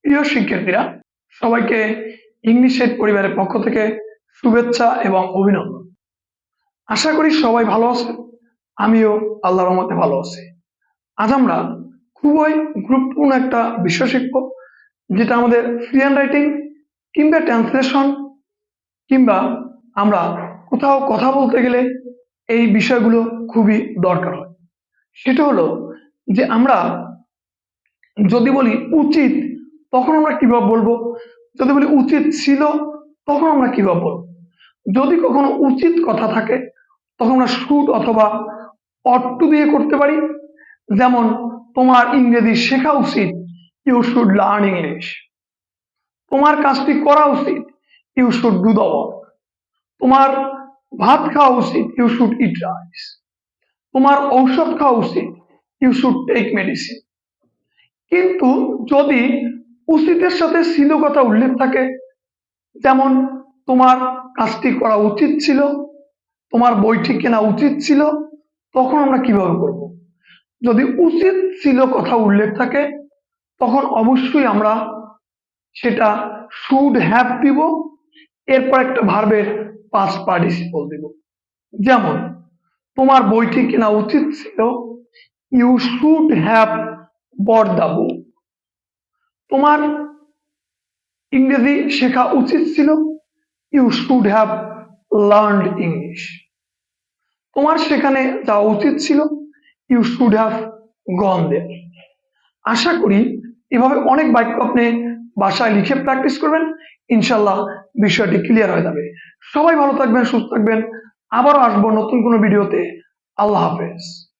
প্রিয় শিক্ষার্থীরা, সবাইকে ইংলিশ এড পরিবারের পক্ষ থেকে শুভেচ্ছা এবং অভিনন্দন। আশা করি সবাই ভালো আছে। আমিও আল্লাহর রহমতে ভালো আছি। আজ আমরা খুবই গুরুত্বপূর্ণ একটা বিষয় শিখব, যেটা আমাদের ফ্রি হ্যান্ড রাইটিং কিংবা ট্রান্সলেশন কিংবা আমরা কোথাও কথা বলতে গেলে এই বিষয়গুলো খুবই দরকার হয়। সেটা হলো যে আমরা যদি বলি উচিত, তখন আমরা কিভাবে বলবো? যদি বলি উচিত ছিল, তখন আমরা কিভাবে বলবো? যদি কখনো উচিত কথা থাকে, তখন আমরা শুড অথবা অট টু দিয়ে করতে পারি। যেমন, তোমার ইংরেজি শেখা উচিত, ইউ শুড লার্ন ইংলিশ। তোমার কাজটি করা উচিত, you should do the work. তোমার ভাত খাওয়া উচিত, ইউ শুড ইট রাইস। তোমার ঔষধ খাওয়া উচিত, ইউ শুড টেক মেডিসিন। কিন্তু যদি উচিতের সাথে ছিল কথা উল্লেখ থাকে, যেমন তোমার কাজটি করা উচিত ছিল, তোমার বইটি কেনা উচিত ছিল, তখন আমরা কিভাবে করব? যদি উচিত ছিল কথা উল্লেখ থাকে, তখন অবশ্যই আমরা সেটা শুড হ্যাভ দিব, এরপর একটা ভার্বের পাস্ট পার্টিসিপল দিব। যেমন, তোমার বইটি কেনা উচিত ছিল, you should have bought the book. তোমার ইংরেজি শেখা উচিত ছিল, you should have learned English. তোমার সেখানে যাওয়া উচিত ছিল, you should have gone there. আশা করি এভাবে অনেক বাক্য আপনি বাসায় লিখে প্র্যাকটিস করবেন, ইনশাল্লাহ বিষয়টি ক্লিয়ার হয়ে যাবে। সবাই ভালো থাকবেন, সুস্থ থাকবেন। আবারও আসবো নতুন কোনো ভিডিওতে। আল্লাহ হাফেজ।